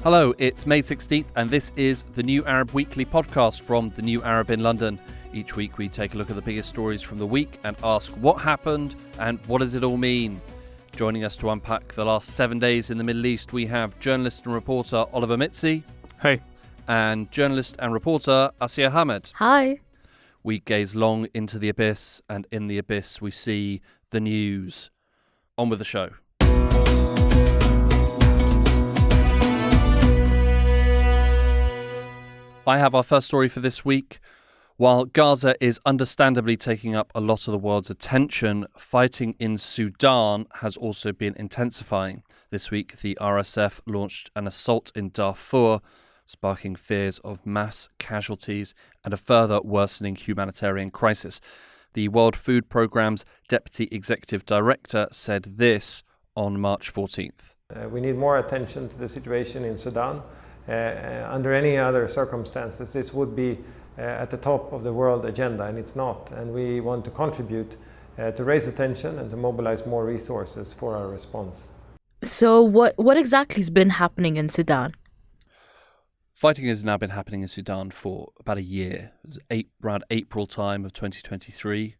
Hello, it's May 16th and this is the New Arab Weekly podcast from the New Arab in London. Each week we take a look at the biggest stories from the week and ask what happened and what does it all mean. Joining us to unpack the last 7 days in the Middle East, we have journalist and reporter Oliver Mitzi. Hey. And journalist and reporter Asiya Hamed. Hi. We gaze long into the abyss, and in the abyss we see the news. On with the show. I have our first story for this week. While Gaza is understandably taking up a lot of the world's attention, fighting in Sudan has also been intensifying. This week, the RSF launched an assault in Darfur, sparking fears of mass casualties and a further worsening humanitarian crisis. The World Food Programme's Deputy Executive Director said this on March 14th. We need more attention to the situation in Sudan. Under any other circumstances, this would be at the top of the world agenda, and it's not. And we want to contribute to raise attention and to mobilize more resources for our response. So what exactly has been happening in Sudan? Fighting has now been happening in Sudan for about a year. It was around April time of 2023.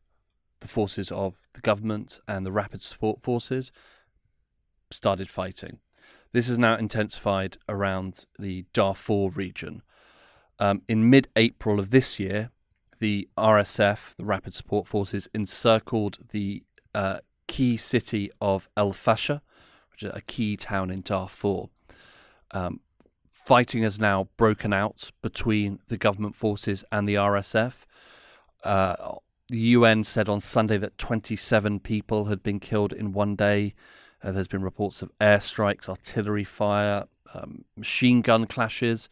The forces of the government and the rapid support forces started fighting. This has now intensified around the Darfur region. In mid-April of this year, the RSF, the Rapid Support Forces, encircled the key city of El Fasher, which is a key town in Darfur. Fighting has now broken out between the government forces and the RSF. The UN said on Sunday that 27 people had been killed in one day. There's been reports of airstrikes, artillery fire, machine gun clashes.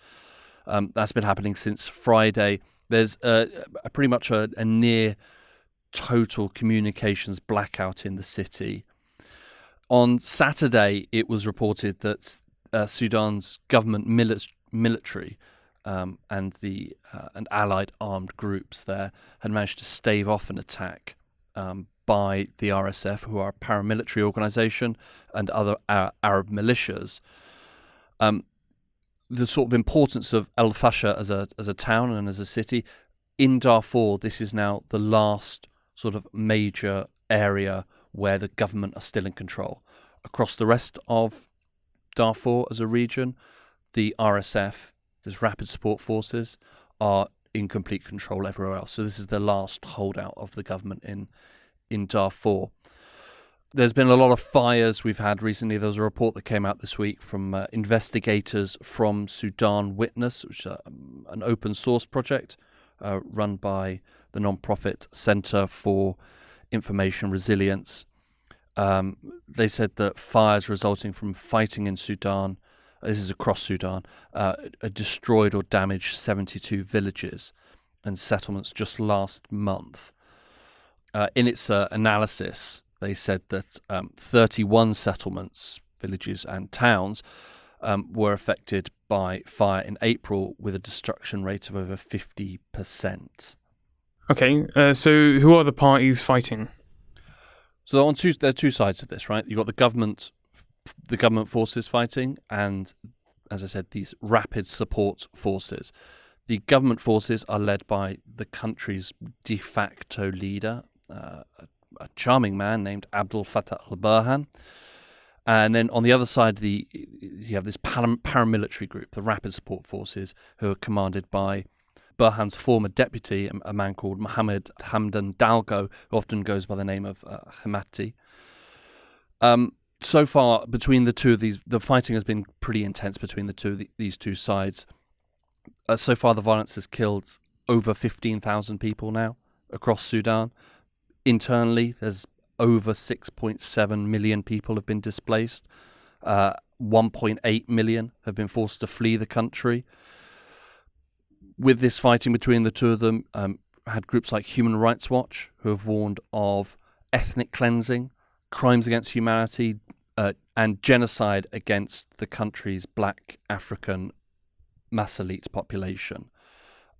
That's been happening since Friday. There's pretty much a near total communications blackout in the city. On Saturday, it was reported that Sudan's government military and allied armed groups there had managed to stave off an attack by the RSF, who are a paramilitary organisation, and other Arab militias. The sort of importance of El Fasher as a town and as a city in Darfur, this is now the last sort of major area where the government are still in control. Across the rest of Darfur as a region, the RSF, these rapid support forces, are in complete control everywhere else. So this is the last holdout of the government in Darfur. There's been a lot of fires we've had recently. There was a report that came out this week from investigators from Sudan Witness, which is an open source project run by the non-profit Centre for Information Resilience. They said that fires resulting from fighting in Sudan, this is across Sudan, destroyed or damaged 72 villages and settlements just last month. In its analysis, they said that 31 settlements, villages and towns were affected by fire in April with a destruction rate of over 50%. Okay, so who are the parties fighting? So there are two sides of this, right? You've got the government forces fighting and, as I said, these rapid support forces. The government forces are led by the country's de facto leader, a charming man named Abdel Fattah al-Burhan. And then on the other side, you have this paramilitary group, the Rapid Support Forces, who are commanded by Burhan's former deputy, a man called Mohammed Hamdan Dalgo, who often goes by the name of Hemati. So far, between the two of these, the fighting has been pretty intense between these two sides. So far, the violence has killed over 15,000 people now across Sudan. Internally, there's over 6.7 million people have been displaced. 1.8 million have been forced to flee the country. With this fighting between the two of them, had groups like Human Rights Watch, who have warned of ethnic cleansing, crimes against humanity, and genocide against the country's black African mass elite population.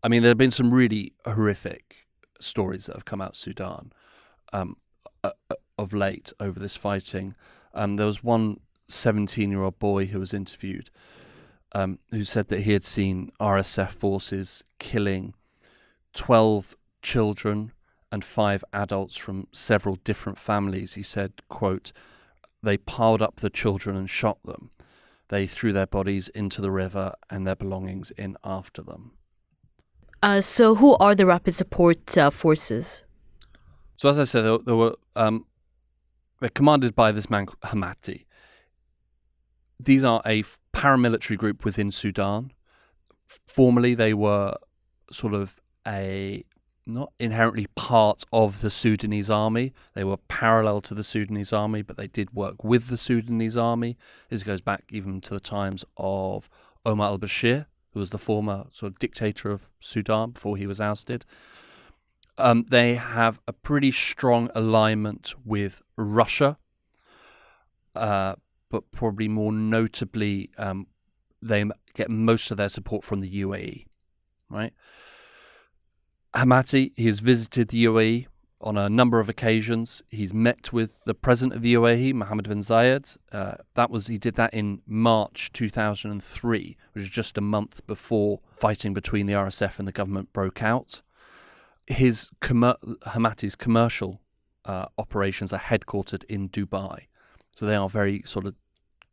I mean, there have been some really horrific stories that have come out of Sudan of late over this fighting. There was one 17-year-old boy who was interviewed who said that he had seen RSF forces killing 12 children and 5 adults from several different families. He said, quote, "They piled up the children and shot them. They threw their bodies into the river and their belongings in after them." So who are the rapid support forces? So as I said, they're commanded by this man Hamati. These are a paramilitary group within Sudan. Formerly, they were sort of not inherently part of the Sudanese army. They were parallel to the Sudanese army, but they did work with the Sudanese army. This goes back even to the times of Omar al-Bashir, who was the former sort of dictator of Sudan before he was ousted. They have a pretty strong alignment with Russia, but probably more notably, they get most of their support from the UAE, right? Hamati, he has visited the UAE on a number of occasions. He's met with the president of the UAE, Mohammed bin Zayed. He did that in March 2003, which was just a month before fighting between the RSF and the government broke out. Hamati's commercial operations are headquartered in Dubai, so they are very sort of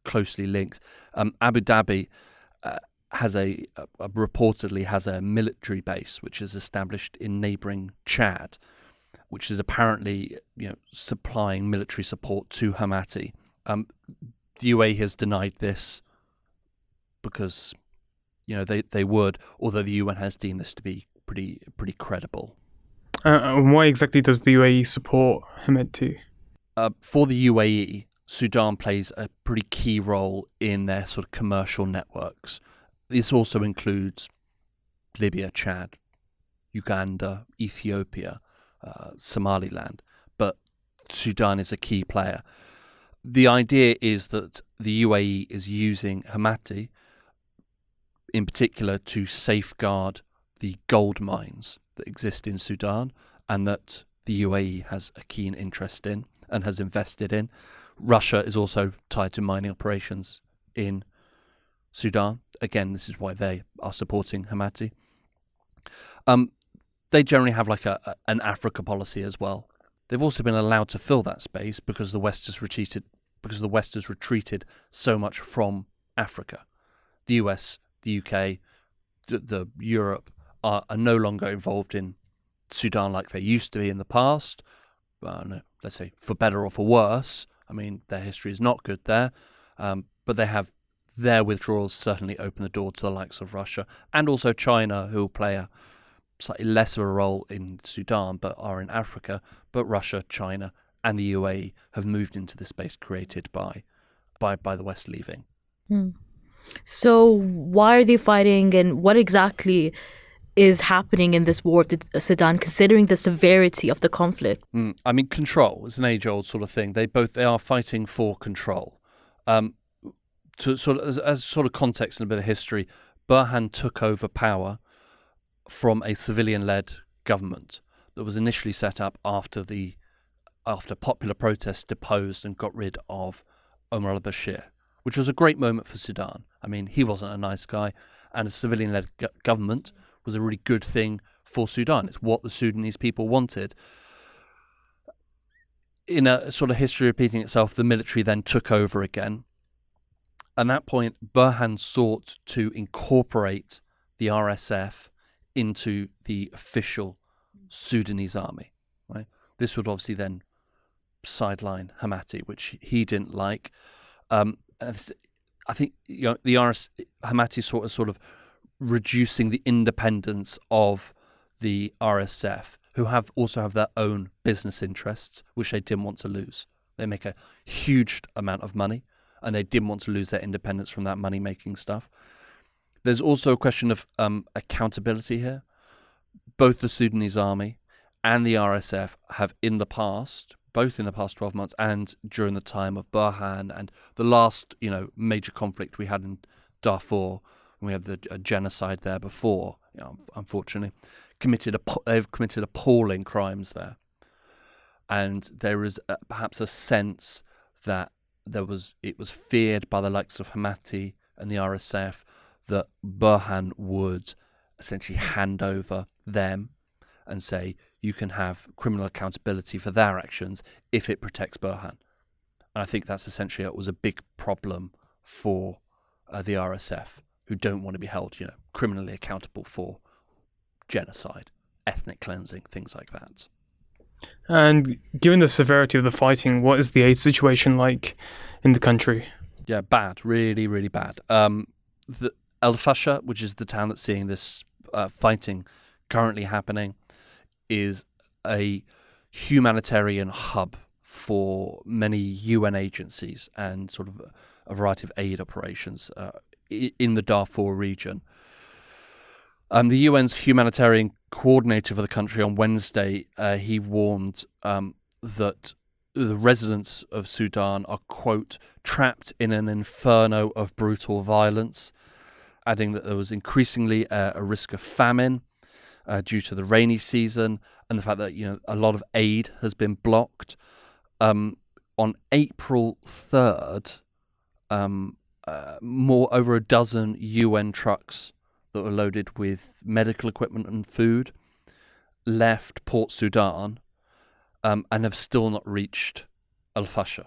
closely linked. Abu Dhabi reportedly has a military base which is established in neighbouring Chad, which is apparently supplying military support to Hamati. The UAE has denied this because they would, although the UN has deemed this to be pretty credible. Why exactly does the UAE support Hamati? For the UAE, Sudan plays a pretty key role in their sort of commercial networks. This also includes Libya, Chad, Uganda, Ethiopia, Somaliland, but Sudan is a key player. The idea is that the UAE is using Hamati in particular to safeguard the gold mines that exist in Sudan and that the UAE has a keen interest in and has invested in. Russia is also tied to mining operations in Sudan. Again, this is why they are supporting Hamati. They generally have like an Africa policy as well. They've also been allowed to fill that space because the West has retreated so much from Africa. The US, the UK, the Europe are no longer involved in Sudan like they used to be in the past. Let's say for better or for worse. I mean, their history is not good there, but their withdrawals certainly open the door to the likes of Russia and also China, who will play a slightly less of a role in Sudan but are in Africa. But Russia, China, and the UAE have moved into the space created by the West leaving. So why are they fighting, and what exactly is happening in this war of Sudan, considering the severity of the conflict? I mean, control is an age-old sort of thing. They are fighting for control. To sort of as sort of context and a bit of history, Burhan took over power from a civilian-led government that was initially set up after popular protests deposed and got rid of Omar al-Bashir, which was a great moment for Sudan. I mean, he wasn't a nice guy, and a civilian-led government was a really good thing for Sudan. It's what the Sudanese people wanted. In a sort of history repeating itself, the military then took over again. At that point, Burhan sought to incorporate the RSF into the official Sudanese army. Right? This would obviously then sideline Hamati, which he didn't like. I think Hamati sort of reducing the independence of the RSF, who also have their own business interests, which they didn't want to lose. They make a huge amount of money, and they didn't want to lose their independence from that money-making stuff. There's also a question of accountability here. Both the Sudanese army and the RSF have both in the past 12 months and during the time of Burhan and the last, major conflict we had in Darfur, we had the genocide there before, unfortunately, they've committed appalling crimes there. And there is perhaps a sense that it was feared by the likes of Hamati and the RSF that Burhan would essentially hand over them and say you can have criminal accountability for their actions if it protects Burhan. And I think that's essentially it was a big problem for the RSF, who don't want to be held, criminally accountable for genocide, ethnic cleansing, things like that. And given the severity of the fighting, what is the aid situation like in the country? Yeah, bad, really, really bad. The El Fasher, which is the town that's seeing this fighting currently happening, is a humanitarian hub for many UN agencies and sort of a variety of aid operations in the Darfur region. The UN's humanitarian coordinator for the country on Wednesday, he warned that the residents of Sudan are, quote, trapped in an inferno of brutal violence, adding that there was increasingly a risk of famine due to the rainy season and the fact that a lot of aid has been blocked. On April 3rd, over a dozen UN trucks that were loaded with medical equipment and food left Port Sudan and have still not reached El Fasher,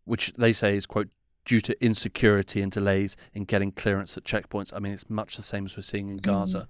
which they say is, quote, due to insecurity and delays in getting clearance at checkpoints. I mean, it's much the same as we're seeing in Gaza.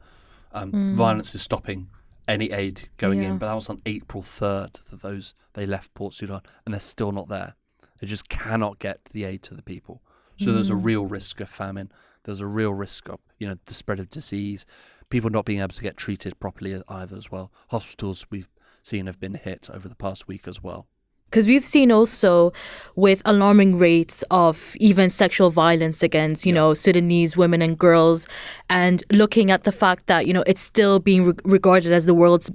Violence is stopping any aid going in, but that was on April 3rd that they left Port Sudan, and they're still not there. They just cannot get the aid to the people. So there's a real risk of famine. There's a real risk of, the spread of disease, people not being able to get treated properly either as well. Hospitals we've seen have been hit over the past week as well. Because we've seen also with alarming rates of even sexual violence against, Sudanese women and girls, and looking at the fact that, it's still being regarded as the world's,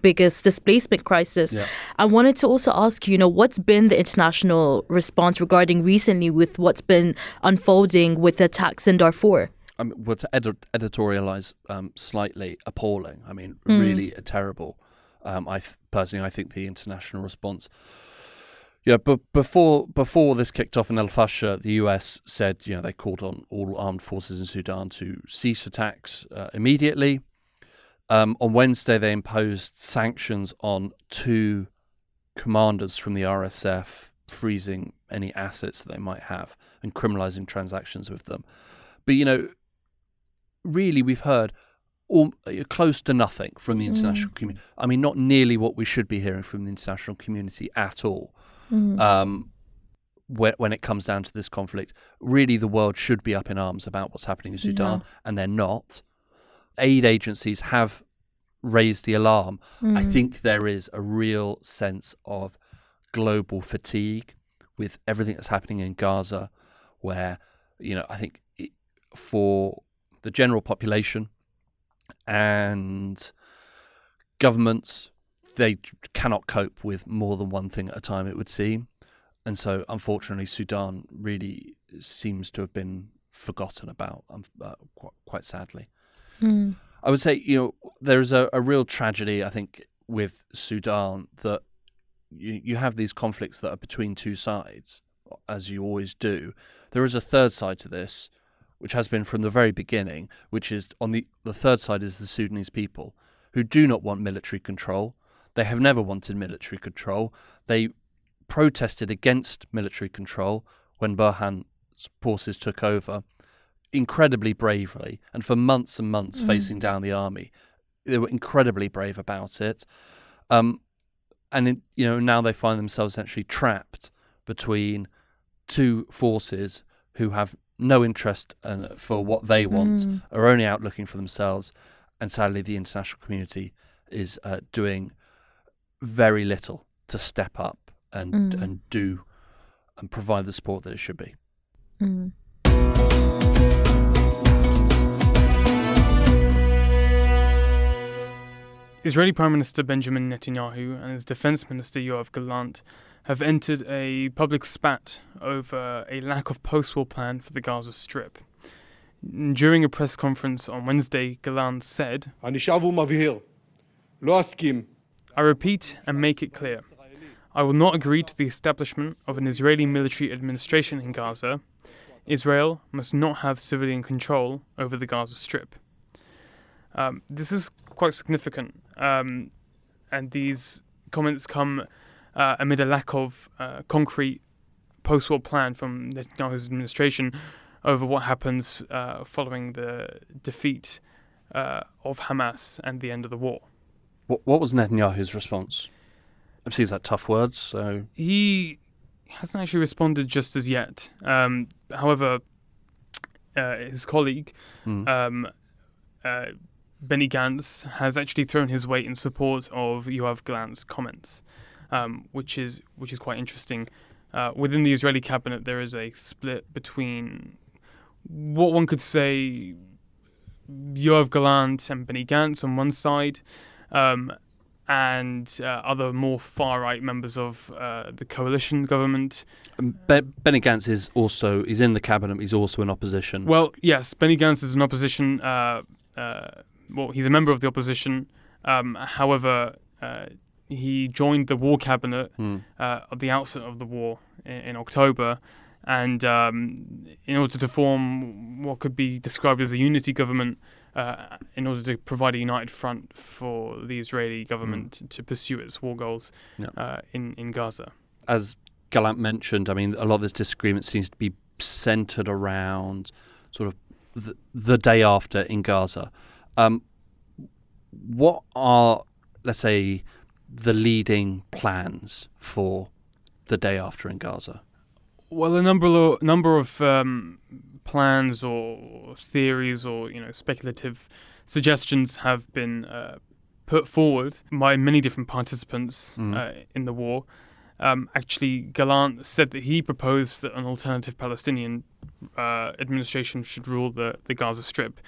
biggest displacement crisis. Yeah. I wanted to also ask you, what's been the international response regarding recently with what's been unfolding with the attacks in Darfur? Well, to editorialize slightly, appalling. I mean, really terrible. I think the international response. Yeah, but before this kicked off in El Fasher, the US said, they called on all armed forces in Sudan to cease attacks immediately. On Wednesday, they imposed sanctions on 2 commanders from the RSF, freezing any assets that they might have and criminalizing transactions with them. But, really, we've heard close to nothing from the international community. I mean, not nearly what we should be hearing from the international community at all. When it comes down to this conflict, really the world should be up in arms about what's happening in Sudan, and they're not. Aid agencies have raised the alarm. I think there is a real sense of global fatigue with everything that's happening in Gaza, where, I think for the general population and governments, they cannot cope with more than one thing at a time, it would seem. And so, unfortunately, Sudan really seems to have been forgotten about, quite sadly. I would say, there's a real tragedy, I think, with Sudan, that you have these conflicts that are between two sides, as you always do. There is a third side to this, which has been from the very beginning, which is on the third side is the Sudanese people, who do not want military control. They have never wanted military control. They protested against military control when Burhan's forces took over, incredibly bravely, and for months and months facing down the army. They were incredibly brave about it. Now they find themselves essentially trapped between 2 forces who have no interest for what they want, are only out looking for themselves. And sadly, the international community is doing very little to step up and do and provide the support that it should be. Israeli Prime Minister Benjamin Netanyahu and his Defense Minister Yoav Gallant have entered a public spat over a lack of post-war plan for the Gaza Strip. During a press conference on Wednesday, Gallant said, I repeat and make it clear, I will not agree to the establishment of an Israeli military administration in Gaza. Israel must not have civilian control over the Gaza Strip. This is quite significant, and these comments come amid a lack of concrete post-war plan from Netanyahu's administration over what happens following the defeat of Hamas and the end of the war. What was Netanyahu's response? It seems like tough words. So He hasn't actually responded just as yet. However, his colleague, Benny Gantz, has actually thrown his weight in support of Yoav Gallant's comments, which is quite interesting. Within the Israeli cabinet, there is a split between what one could say Yoav Gallant and Benny Gantz on one side, and other more far-right members of the coalition government. Benny Gantz he's in the cabinet. He's also in opposition. Well, yes, Benny Gantz is in opposition. He's a member of the opposition. However, he joined the war cabinet at the outset of the war in October, and in order to form what could be described as a unity government, in order to provide a united front for the Israeli government to pursue its war goals in Gaza. As Gallant mentioned, I mean, a lot of this disagreement seems to be centered around sort of the day after in Gaza. What are, let's say, the leading plans for the day after in Gaza? Well, a number of plans or theories or speculative suggestions have been put forward by many different participants in the war. Actually, Gallant said that he proposed that an alternative Palestinian administration should rule the Gaza Strip.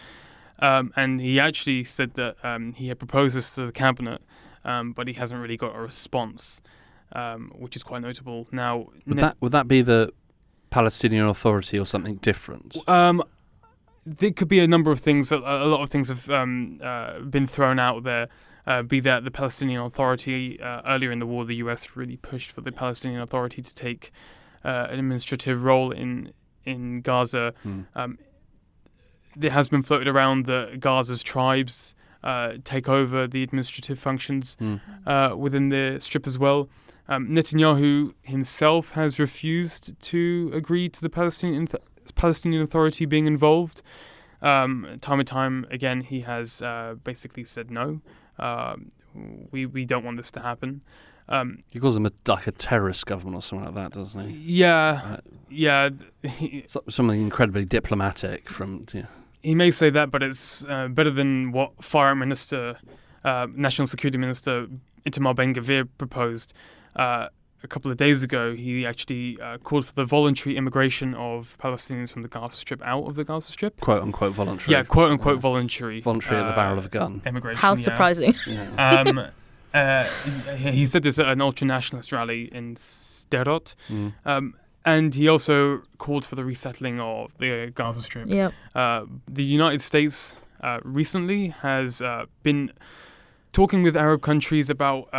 And he actually said that he had proposed this to the cabinet, but he hasn't really got a response, which is quite notable. Now, would that be the Palestinian Authority or something different? There could be a number of things. A lot of things have been thrown out there. Be that the Palestinian Authority. Earlier in the war, the US really pushed for the Palestinian Authority to take an administrative role in Gaza. There has been floated around that Gaza's tribes take over the administrative functions within the Strip as well. Netanyahu himself has refused to agree to the Palestinian Authority being involved. Time and time again, he has basically said no. We don't want this to happen. He calls them like a terrorist government or something like that, doesn't he? Yeah. Something incredibly diplomatic from. Yeah. He may say that, but it's better than what Foreign Minister, National Security Minister Itamar Ben-Gvir proposed a couple of days ago. He actually called for the voluntary immigration of Palestinians from the Gaza Strip out of the Gaza Strip. Quote unquote voluntary. Yeah, quote unquote voluntary. Voluntary at the barrel of a gun. Immigration. How surprising. Yeah. He said this at an ultra-nationalist rally in Sderot. And he also called for the resettling of the Gaza Strip. Yep. The United States recently has been talking with Arab countries about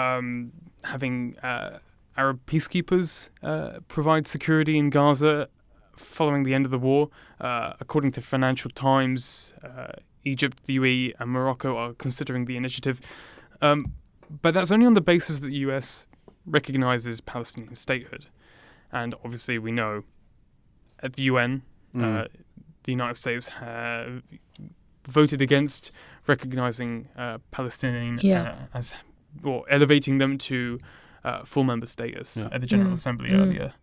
having Arab peacekeepers provide security in Gaza following the end of the war. According to Financial Times, Egypt, the UAE and Morocco are considering the initiative. But that's only on the basis that the US recognizes Palestinian statehood. And obviously we know at the UN, the United States have voted against recognizing Palestinian as, or elevating them to full member status at the General Assembly earlier.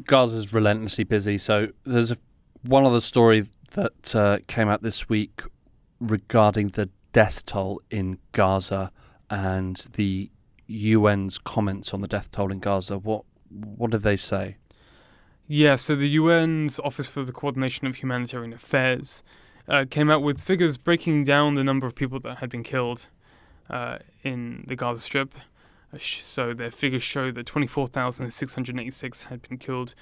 Gaza's relentlessly busy. So there's one other story that came out this week regarding the death toll in Gaza and the UN's comments on the death toll in Gaza. What did they say? Yeah, so the UN's Office for the Coordination of Humanitarian Affairs came out with figures breaking down the number of people that had been killed in the Gaza Strip. So their figures show that 24,686 had been killed,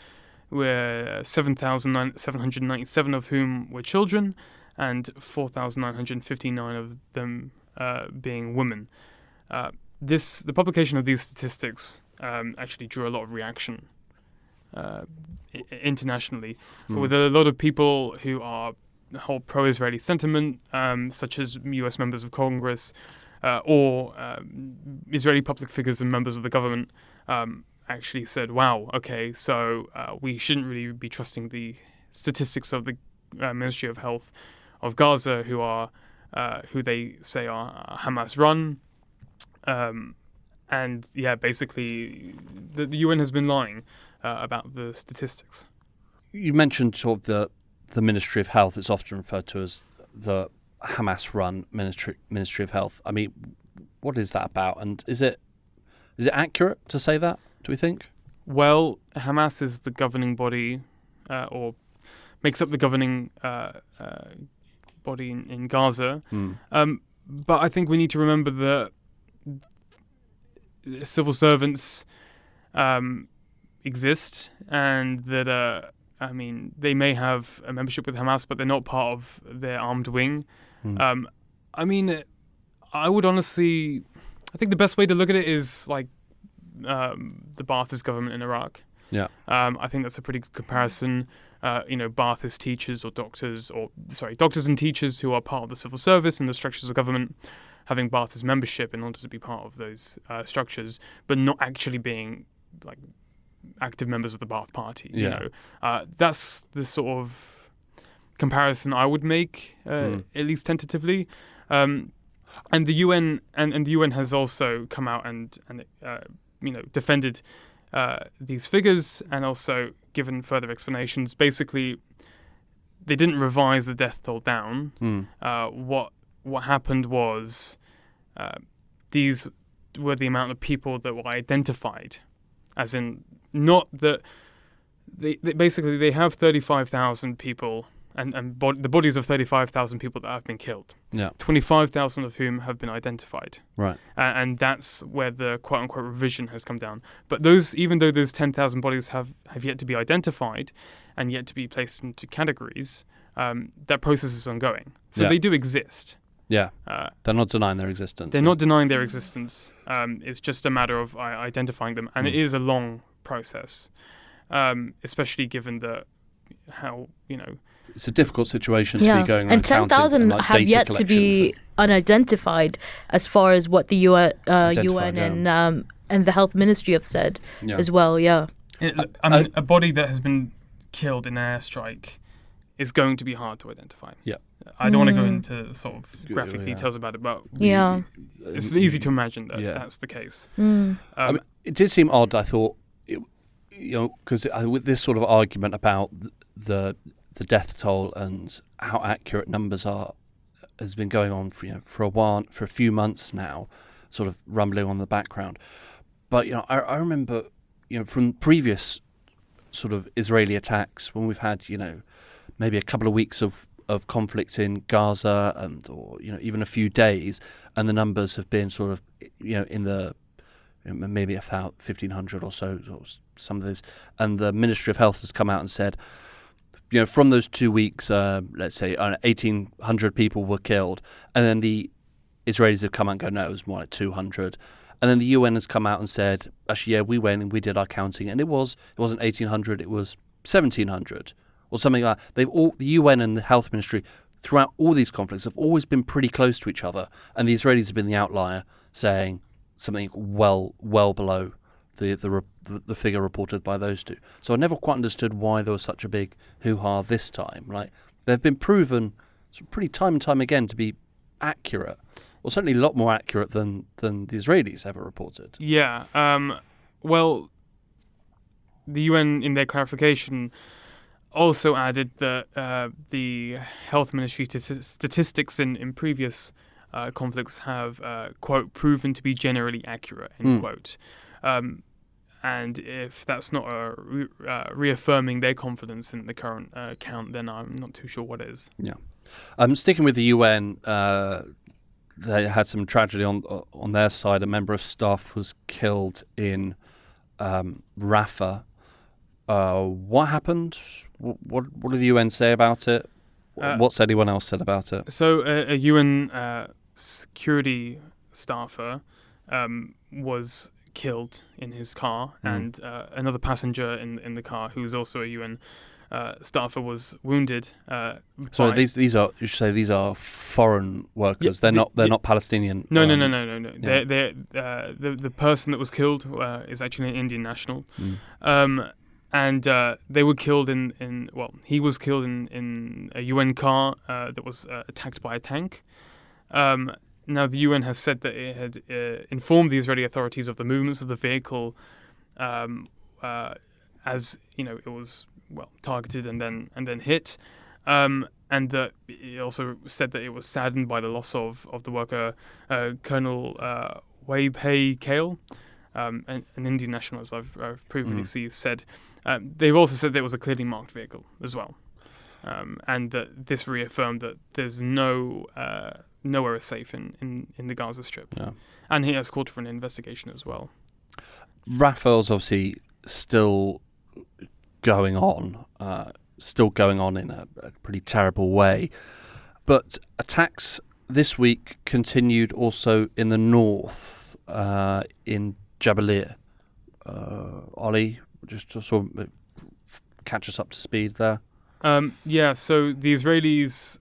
where 7,797 of whom were children and 4,959 of them being women. The publication of these statistics actually drew a lot of reaction internationally, with a lot of people who hold pro-Israeli sentiment, such as U.S. members of Congress or Israeli public figures and members of the government, actually said, "Wow, okay, so we shouldn't really be trusting the statistics of the Ministry of Health of Gaza, who they say are Hamas run." And yeah, basically, the UN has been lying about the statistics. You mentioned sort of the Ministry of Health. It's often referred to as the Hamas-run Ministry of Health. I mean, what is that about? And is it accurate to say that? Do we think? Well, Hamas is the governing body, or makes up the governing body in Gaza. But I think we need to remember that civil servants exist, and that they may have a membership with Hamas, but they're not part of their armed wing. I think the best way to look at it is like the Ba'athist government in Iraq. Yeah. I think that's a pretty good comparison. Ba'athist teachers doctors and teachers who are part of the civil service and the structures of government, having Ba'athist membership in order to be part of those structures, but not actually being like active members of the Ba'ath Party. That's the sort of comparison I would make, at least tentatively. And the UN and the UN has also come out and defended these figures and also given further explanations. Basically, they didn't revise the death toll down. What happened was these were the amount of people that were identified, as in not that they have 35,000 people and the bodies of 35,000 people that have been killed. Yeah. 25,000 of whom have been identified. Right. And that's where the quote-unquote revision has come down. But even though those 10,000 bodies have yet to be identified and yet to be placed into categories, that process is ongoing. So they do exist. Yeah. They're not denying their existence. They're not denying their existence. It's just a matter of identifying them. And it is a long process, especially given it's a difficult situation to be going around and 10,000 have yet to be unidentified, as far as what the UN and the Health Ministry have said as well. Yeah, a body that has been killed in an airstrike is going to be hard to identify. Yeah, I don't want to go into sort of graphic details about it, but it's easy to imagine that that's the case. It did seem odd. I thought, because with this sort of argument about the death toll and how accurate numbers are has been going on for a few months now, sort of rumbling on the background. But I remember from previous sort of Israeli attacks when we've had maybe a couple of weeks of conflict in Gaza or even a few days, and the numbers have been sort of in the maybe 1,500 or so, or some of this, and the Ministry of Health has come out and said, from those 2 weeks, let's say 1,800 people were killed, and then the Israelis have come out and go, no, it was more like 200. And then the UN has come out and said, actually, we went and we did our counting, and it wasn't 1,800, it was 1,700 or something like that. The UN and the Health Ministry throughout all these conflicts have always been pretty close to each other, and the Israelis have been the outlier, saying something well below the figure reported by those two. So I never quite understood why there was such a big hoo-ha this time. Like, they've been proven pretty time and time again to be accurate, or certainly a lot more accurate than the Israelis ever reported. Yeah. Well, the UN, in their clarification, also added that the health ministry statistics in previous conflicts have, quote, proven to be generally accurate, end quote. And if that's not reaffirming their confidence in the current count, then I'm not too sure what is. Yeah. Sticking with the UN, they had some tragedy on their side. A member of staff was killed in Rafah. What happened? What did the UN say about it? What's anyone else said about it? So a UN security staffer was killed in his car, and another passenger in the car who was also a UN staffer was wounded. So these are, you should say, these are foreign workers. They're not Palestinian. No. Yeah. The person that was killed is actually an Indian national. And they were killed he was killed in a UN car that was attacked by a tank. Now, the UN has said that it had informed the Israeli authorities of the movements of the vehicle, as it was targeted and then hit, and that it also said that it was saddened by the loss of the worker Colonel Waibhay Kale, an Indian national, as I've previously said. They've also said that it was a clearly marked vehicle as well, and that this reaffirmed that there's nowhere is safe in the Gaza Strip. Yeah. And he has called for an investigation as well. Rafale's obviously still going on in a pretty terrible way. But attacks this week continued also in the north, in Jabalia. Ollie, just to sort of catch us up to speed there. So the Israelis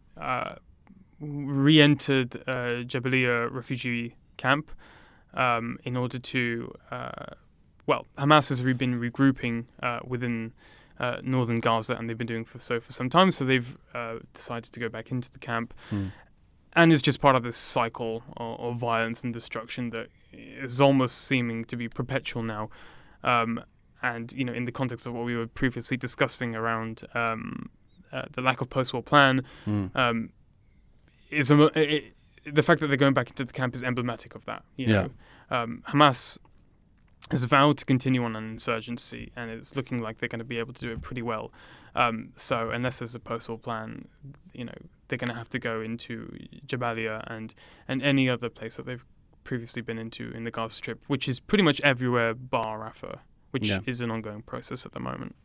re-entered Jabalia refugee camp in order to... Hamas has been regrouping within northern Gaza, and they've been doing so for some time, so they've decided to go back into the camp. And it's just part of this cycle of violence and destruction that is almost seeming to be perpetual now. And, in the context of what we were previously discussing around the lack of post-war plan, the fact that they're going back into the camp is emblematic of that. Hamas has vowed to continue on an insurgency, and it's looking like they're going to be able to do it pretty well. So unless there's a post-war plan, they're going to have to go into Jabalia and any other place that they've previously been into in the Gaza Strip, which is pretty much everywhere bar Rafah, which is an ongoing process at the moment.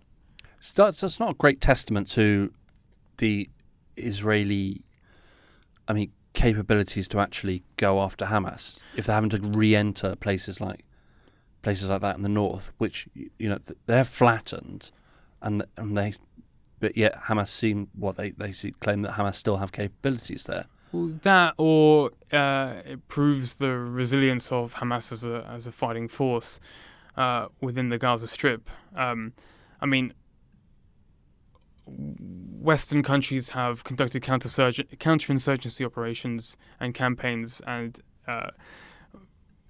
So that's not a great testament to the Israeli, capabilities to actually go after Hamas if they're having to re-enter places like that in the north, which they're flattened, but yet Hamas claim that Hamas still have capabilities there. That, or it proves the resilience of Hamas as a fighting force within the Gaza Strip. Western countries have conducted counterinsurgency operations and campaigns, and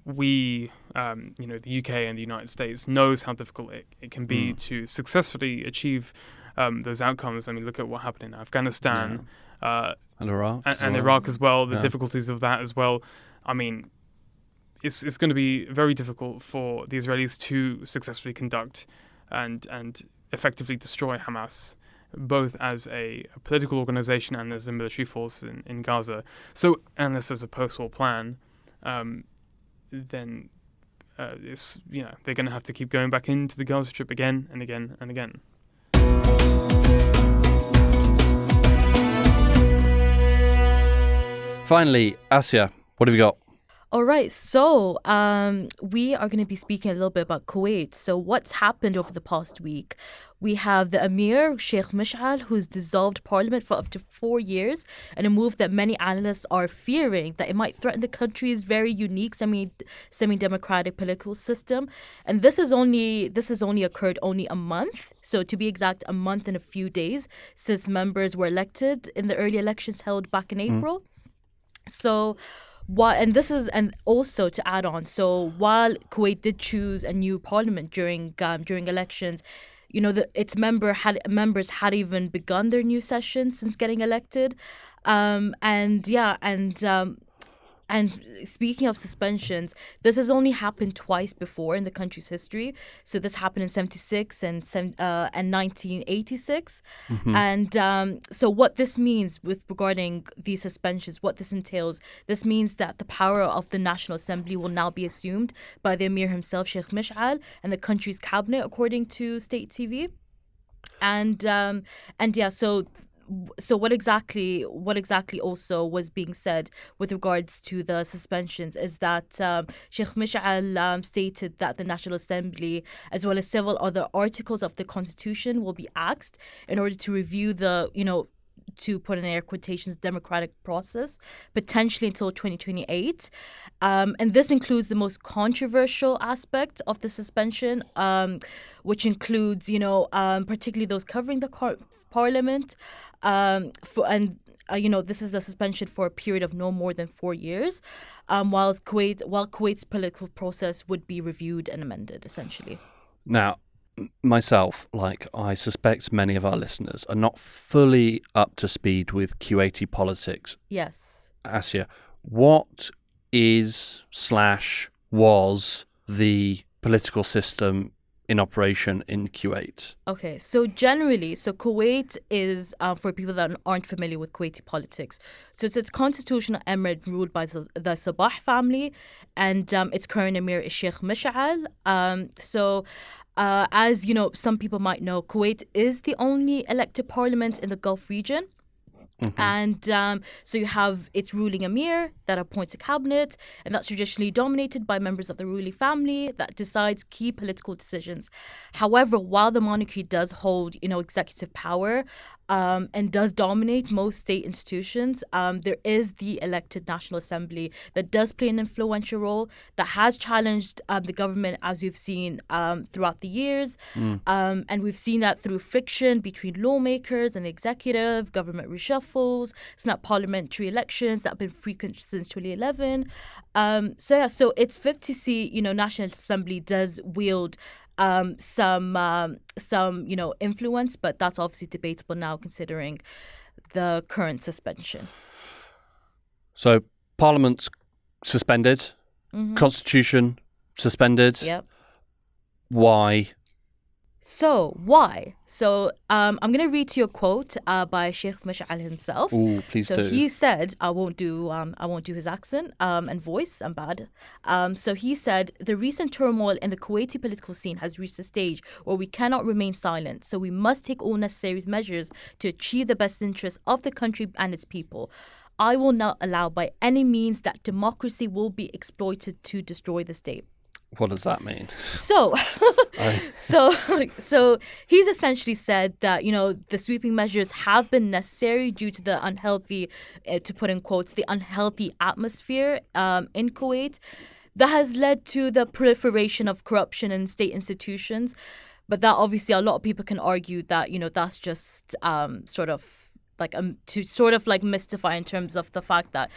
we, the UK and the United States, knows how difficult it can be to successfully achieve those outcomes. Look at what happened in Afghanistan and Iraq, and Iraq as well. The difficulties of that as well. It's going to be very difficult for the Israelis to successfully conduct and effectively destroy Hamas, both as a political organization and as a military force in Gaza. So unless there's a post-war plan, then they're going to have to keep going back into the Gaza Strip again and again and again. Finally, Asya, what have you got? All right, so we are going to be speaking a little bit about Kuwait. So what's happened over the past week? We have the Emir, Sheikh Mish'al, who's dissolved parliament for up to 4 years, and a move that many analysts are fearing that it might threaten the country's very unique semi-democratic political system. And this has only occurred only a month. So to be exact, a month and a few days since members were elected in the early elections held back in April. So... And also to add on, so while Kuwait did choose a new parliament during elections, its members hadn't even begun their new session since getting elected, And speaking of suspensions, this has only happened twice before in the country's history. So this happened in 1976 and 1986. And so what this means regarding these suspensions, what this entails, this means that the power of the National Assembly will now be assumed by the Emir himself, Sheikh Mish'al, and the country's cabinet, according to state TV. So so what exactly also was being said with regards to the suspensions is that Sheikh Mish'al stated that the National Assembly, as well as several other articles of the Constitution, will be axed in order to review the, to put in air quotations, democratic process, potentially until 2028. And this includes the most controversial aspect of the suspension, which includes, particularly those covering the parliament. This is the suspension for a period of no more than 4 years, while Kuwait's political process would be reviewed and amended, essentially. Now, myself, like I suspect many of our listeners, are not fully up to speed with Kuwaiti politics. Yes. Asya, what is / was the political system in operation in Kuwait? Okay, so Kuwait is, for people that aren't familiar with Kuwaiti politics, so it's constitutional emirate ruled by the Sabah family, and its current emir is Sheikh Mish'al. As some people might know, Kuwait is the only elected parliament in the Gulf region. Mm-hmm. And so you have its ruling emir that appoints a cabinet, and that's traditionally dominated by members of the ruling family that decides key political decisions. However, while the monarchy does hold, executive power, and does dominate most state institutions, there is the elected National Assembly that does play an influential role, that has challenged the government, as we've seen throughout the years. And we've seen that through friction between lawmakers and the executive, government reshuffles, snap parliamentary elections that have been frequent since 2011. So its 50-seat, National Assembly does wield some influence, but that's obviously debatable now considering the current suspension. So Parliament's suspended, Constitution suspended. Yep. Why? So why? So I'm going to read to you a quote by Sheikh Mish'al himself. Ooh, please do. So he said, I won't do his accent and voice. I'm bad. So he said, the recent turmoil in the Kuwaiti political scene has reached a stage where we cannot remain silent. So we must take all necessary measures to achieve the best interests of the country and its people. I will not allow by any means that democracy will be exploited to destroy the state. What does that mean? So he's essentially said that, the sweeping measures have been necessary due to the unhealthy, to put in quotes, the unhealthy atmosphere in Kuwait that has led to the proliferation of corruption in state institutions. But that obviously a lot of people can argue that, that's just to mystify in terms of the fact that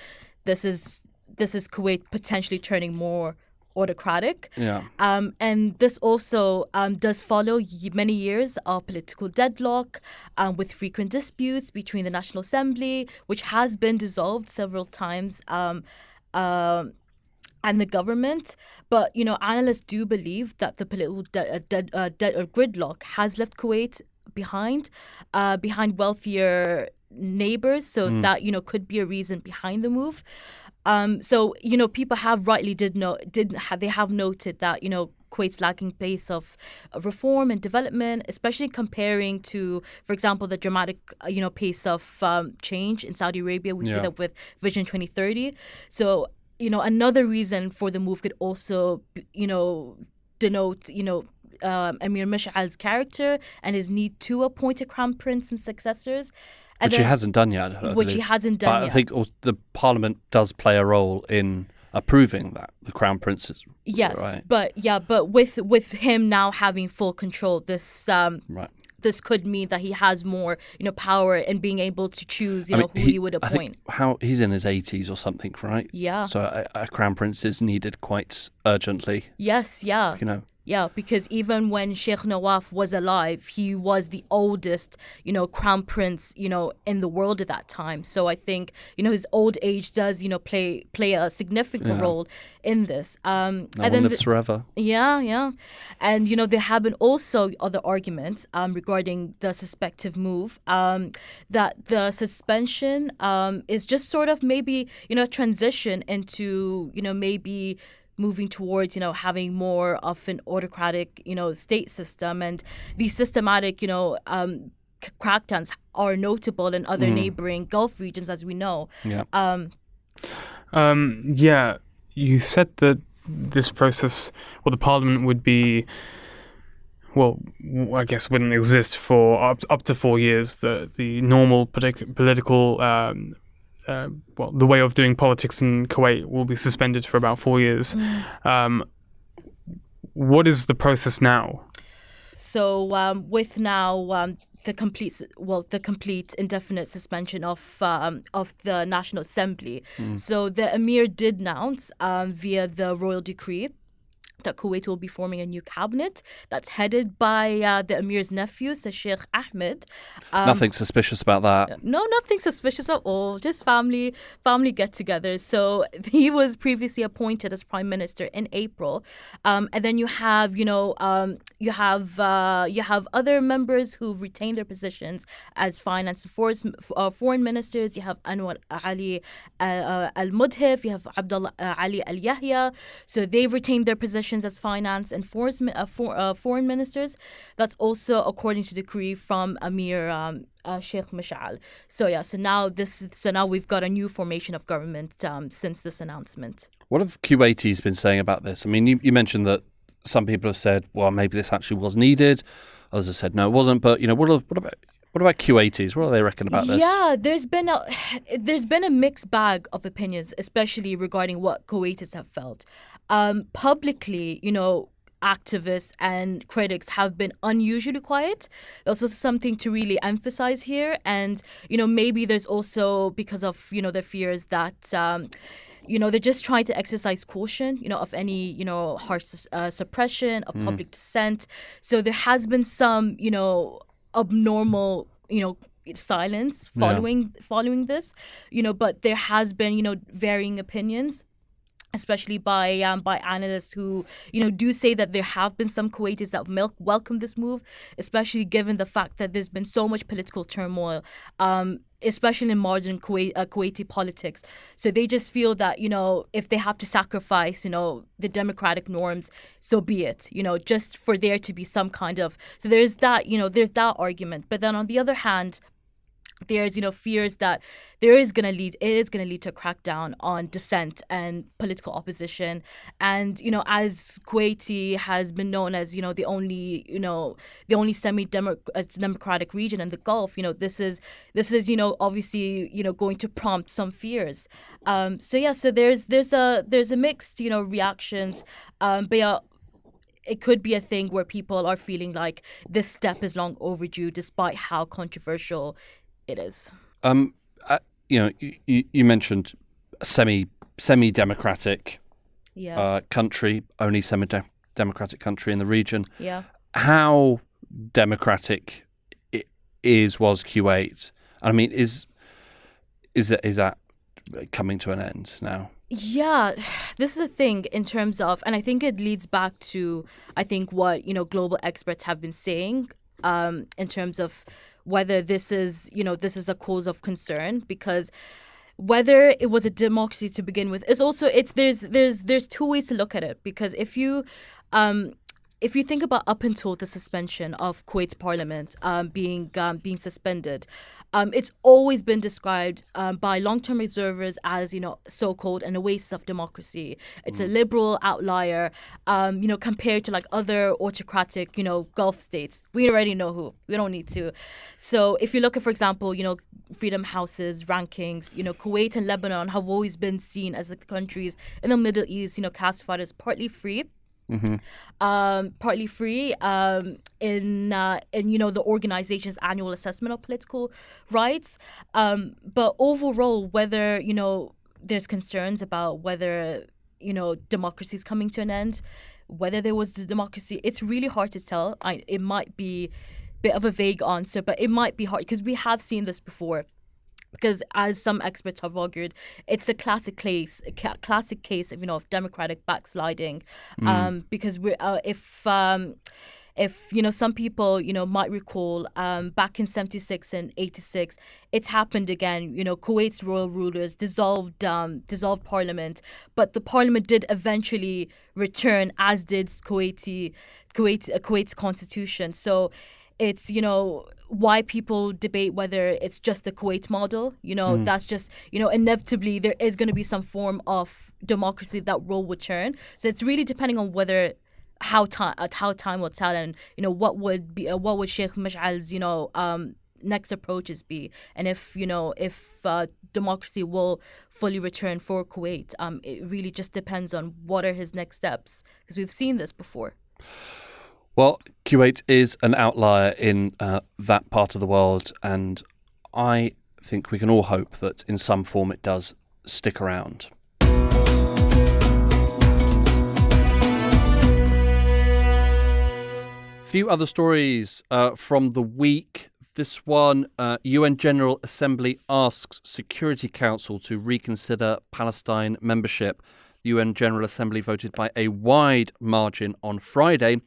this is Kuwait potentially turning more autocratic. Yeah. And this also does follow many years of political deadlock with frequent disputes between the National Assembly, which has been dissolved several times, and the government. But, analysts do believe that the political gridlock has left Kuwait behind wealthier neighbors. So that, could be a reason behind the move. People have rightly they have noted that, Kuwait's lagging pace of reform and development, especially comparing to, for example, the dramatic, pace of change in Saudi Arabia. We see that with Vision 2030. So, another reason for the move could also, denote, Emir Mish'al's character and his need to appoint a crown prince and successors. Which he hasn't done yet. He hasn't done yet. I think the Parliament does play a role in approving that, the Crown Prince's. Yes, right. but with him now having full control, this could mean that he has more, power in being able to choose, who he would appoint. I think he's in his 80s or something, right? Yeah. So a Crown Prince is needed quite urgently. Yes, yeah. Yeah, because even when Sheikh Nawaf was alive, he was the oldest, crown prince, in the world at that time. So I think, his old age does, play a significant role in this. No one lives forever. Yeah. And, there have been also other arguments regarding the suspected move, that the suspension is just sort of maybe, a transition into, maybe moving towards, having more of an autocratic, state system, and these systematic, crackdowns are notable in other neighboring Gulf regions, as we know. Yeah. Yeah, you said that this process, the parliament would be, I guess wouldn't exist for up to 4 years. The normal political, the way of doing politics in Kuwait will be suspended for about 4 years. What is the process now? So with now the complete indefinite suspension of the National Assembly. So the Emir did announce via the royal decree that Kuwait will be forming a new cabinet that's headed by the Emir's nephew, so Sheikh Ahmed. Nothing suspicious about that. No, nothing suspicious at all. Just family get-togethers. So he was previously appointed as prime minister in April, and then you have you have other members who retain their positions as finance and foreign ministers. You have Anwar Ali al-Mudhif. You have Abdullah Ali al-Yahya. So they've retained their positions as finance and foreign ministers. That's also according to decree from Amir Sheikh Mash'al. So now we've got a new formation of government since this announcement. What have Kuwaitis been saying about this? I mean, you mentioned that some people have said, well, maybe this actually was needed. Others have said, no, it wasn't. But what about Kuwaitis? What do they reckon about this? Yeah, there's been a mixed bag of opinions, especially regarding what Kuwaitis have felt. Publicly, activists and critics have been unusually quiet. That's also something to really emphasize here. And, maybe there's also because of, the fears that, they're just trying to exercise caution, of any, harsh suppression of public dissent. So there has been some, abnormal, silence following this, but there has been, varying opinions, especially by analysts who do say that there have been some Kuwaitis that welcome this move, especially given the fact that there's been so much political turmoil, especially in modern Kuwaiti politics. So they just feel that if they have to sacrifice the democratic norms, so be it. Just for there to be some kind of, so there's that argument. But then on the other hand, there's fears that it is going to lead to a crackdown on dissent and political opposition. And as Kuwaiti has been known as the only semi-democratic region in the Gulf, this is obviously going to prompt some fears. So there's a mixed reactions, but yeah, it could be a thing where people are feeling like this step is long overdue, despite how controversial it is. You mentioned a semi-democratic country, only semi-democratic country in the region. Yeah. How democratic was Kuwait? I mean, is that coming to an end now? Yeah, this is the thing in terms of, and I think it leads back to, what global experts have been saying, in terms of whether this is a cause of concern, because whether it was a democracy to begin with is also there's two ways to look at it, because if you think about up until the suspension of Kuwait's parliament being suspended, it's always been described by long-term observers as so-called an oasis of democracy. It's a liberal outlier, compared to like other autocratic Gulf states. We already know who. We don't need to. So if you look at, for example, Freedom House's rankings, Kuwait and Lebanon have always been seen as the countries in the Middle East, classified as partly free. Partly free in the organization's annual assessment of political rights. But overall, whether there's concerns about whether democracy is coming to an end, whether there was the democracy, it's really hard to tell. It might be a bit of a vague answer, but it might be hard because we have seen this before. Because as some experts have argued, it's a classic case of democratic backsliding. Because if some people might recall, back in 76 and 86, it's happened again. Kuwait's royal rulers dissolved parliament, but the parliament did eventually return, as did Kuwait's constitution. So it's, why people debate whether it's just the Kuwait model. That's just, inevitably there is going to be some form of democracy that role would turn. So it's really depending on whether how time will tell, and what would Sheikh Mash'al's next approaches be, and if democracy will fully return for Kuwait. It really just depends on what are his next steps, because we've seen this before. Well, Kuwait is an outlier in that part of the world, and I think we can all hope that in some form it does stick around. Few other stories from the week. This one, UN General Assembly asks Security Council to reconsider Palestine membership. The UN General Assembly voted by a wide margin on Friday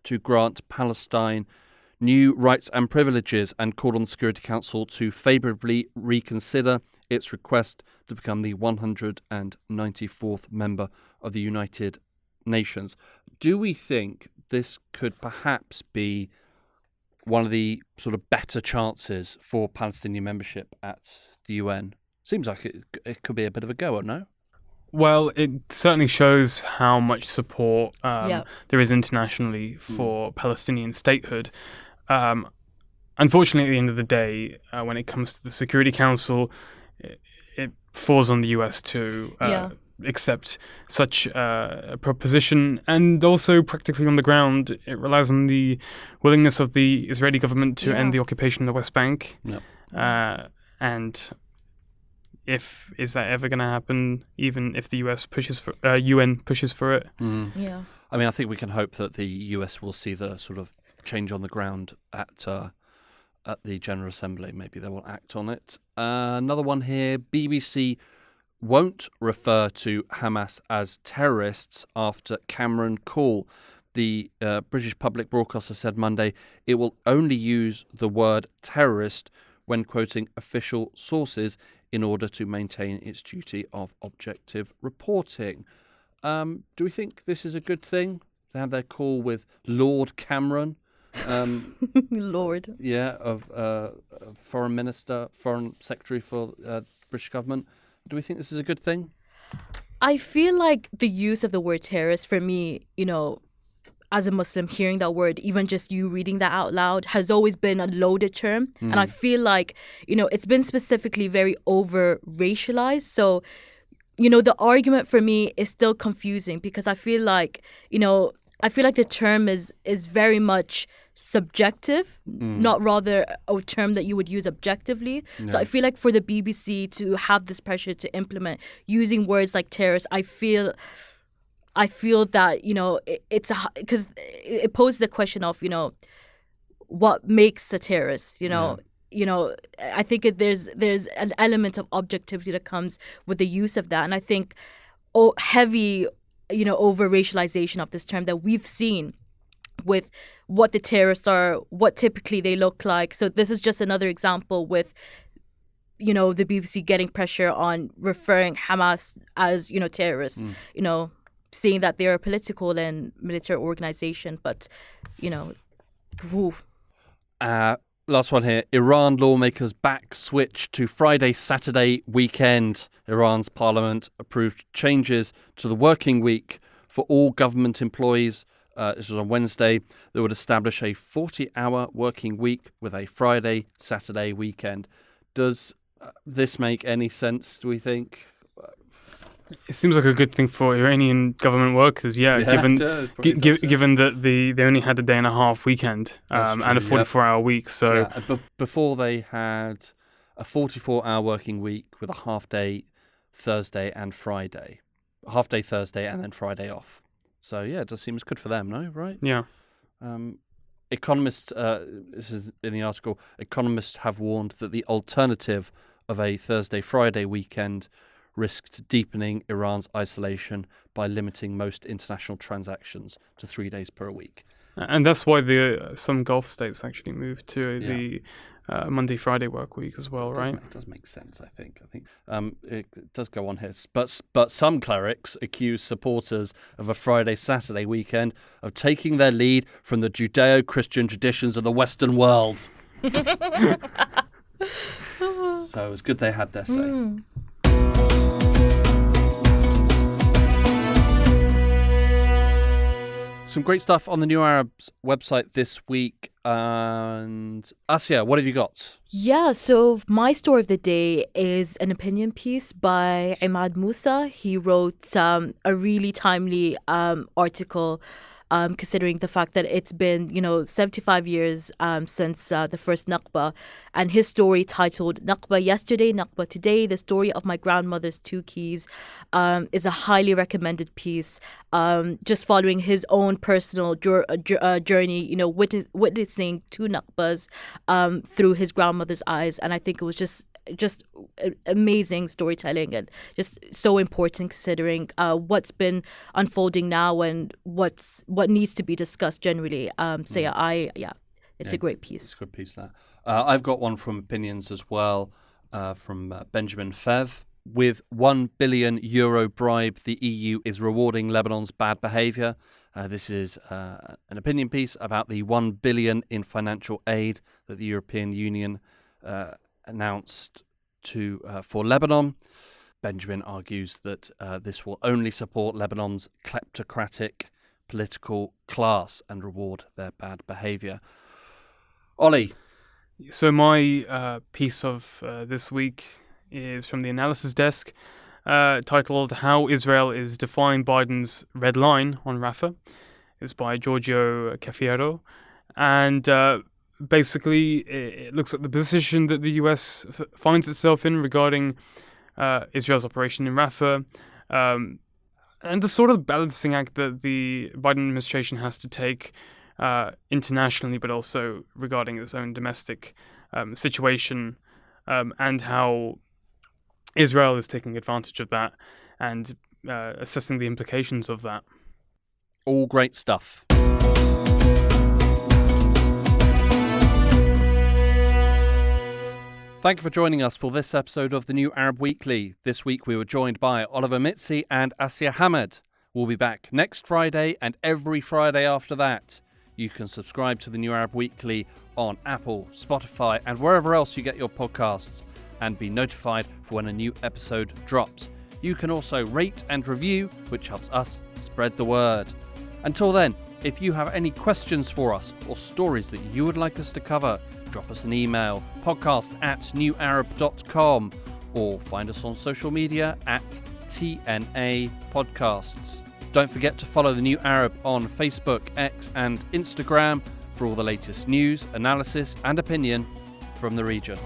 to grant Palestine new rights and privileges and called on the Security Council to favourably reconsider its request to become the 194th member of the United Nations. Do we think this could perhaps be one of the sort of better chances for Palestinian membership at the UN? Seems like it could be a bit of a goer, no? Well, it certainly shows how much support there is internationally for Palestinian statehood. Unfortunately, at the end of the day, when it comes to the Security Council, it falls on the US to accept such a proposition, and also practically on the ground, it relies on the willingness of the Israeli government to end the occupation of the West Bank. And is that ever going to happen? Even if the US pushes for UN pushes for it. I mean, I think we can hope that the US will see the sort of change on the ground at the General Assembly. Maybe they will act on it. Another one here: BBC won't refer to Hamas as terrorists after Cameron call. The British public broadcaster said Monday it will only use the word terrorist when quoting official sources in order to maintain its duty of objective reporting. Do we think this is a good thing? They had their call with Lord Cameron. Lord. Yeah, of Foreign Secretary for the British government. Do we think this is a good thing? I feel like the use of the word terrorist, for me, as a Muslim, hearing that word, even just you reading that out loud, has always been a loaded term. And I feel like, it's been specifically very over-racialized. So, the argument for me is still confusing, because I feel like, the term is very much subjective, not rather a term that you would use objectively. No. So I feel like for the BBC to have this pressure to implement using words like terrorist, I feel that, it's because it poses the question of, what makes a terrorist, I think there's an element of objectivity that comes with the use of that. And I think heavy, over-racialization of this term that we've seen with what the terrorists are, what typically they look like. So this is just another example with, the BBC getting pressure on referring Hamas as, terrorists, saying that they're a political and military organization. But, last one here. Iran lawmakers back switch to Friday-Saturday weekend. Iran's parliament approved changes to the working week for all government employees. This was on Wednesday. They would establish a 40-hour working week with a Friday-Saturday weekend. Does this make any sense, do we think? It seems like a good thing for Iranian government workers, given that they only had a day and a half weekend and a 44-hour week. So but before they had a 44-hour working week with a half-day Thursday and Friday. Half-day Thursday and then Friday off. So, it does seem good for them, no? Right? Yeah. Economists, this is in the article, economists have warned that the alternative of a Thursday-Friday weekend risked deepening Iran's isolation by limiting most international transactions to 3 days per week. And that's why some Gulf states actually moved to the Monday-Friday work week as well, right? It does make sense, I think. It does go on here. But some clerics accuse supporters of a Friday-Saturday weekend of taking their lead from the Judeo-Christian traditions of the Western world. So it was good they had their say. Some great stuff on the New Arab's website this week. And Asya, what have you got? Yeah, so my story of the day is an opinion piece by Imad Musa. He wrote a really timely article considering the fact that it's been, 75 years since the first Nakba. And his story titled Nakba Yesterday, Nakba Today, the story of my grandmother's two keys, is a highly recommended piece, just following his own personal journey, witnessing two Nakbas through his grandmother's eyes. And I think it was just amazing storytelling and just so important considering what's been unfolding now and what needs to be discussed generally. It's a great piece. It's a good piece, that. I've got one from Opinions as well, from Benjamin Fev. With €1 billion bribe, the EU is rewarding Lebanon's bad behaviour. This is an opinion piece about the $1 billion in financial aid that the European Union announced for Lebanon. Benjamin argues that this will only support Lebanon's kleptocratic political class and reward their bad behaviour. Ollie. So my piece of this week is from the analysis desk, titled "How Israel is Defying Biden's Red Line on Rafah." It's by Giorgio Cafiero, and basically, it looks at the position that the US finds itself in regarding Israel's operation in Rafah, and the sort of balancing act that the Biden administration has to take internationally, but also regarding its own domestic situation, and how Israel is taking advantage of that and assessing the implications of that. All great stuff. Thank you for joining us for this episode of the New Arab Weekly. This week we were joined by Oliver Mitzi and Asya Hamad. We'll be back next Friday and every Friday after that. You can subscribe to the New Arab Weekly on Apple, Spotify and wherever else you get your podcasts and be notified for when a new episode drops. You can also rate and review, which helps us spread the word. Until then, if you have any questions for us or stories that you would like us to cover, drop us an email, podcast@newarab.com, or find us on social media @TNA Podcasts. Don't forget to follow the New Arab on Facebook, X and Instagram for all the latest news, analysis and opinion from the region.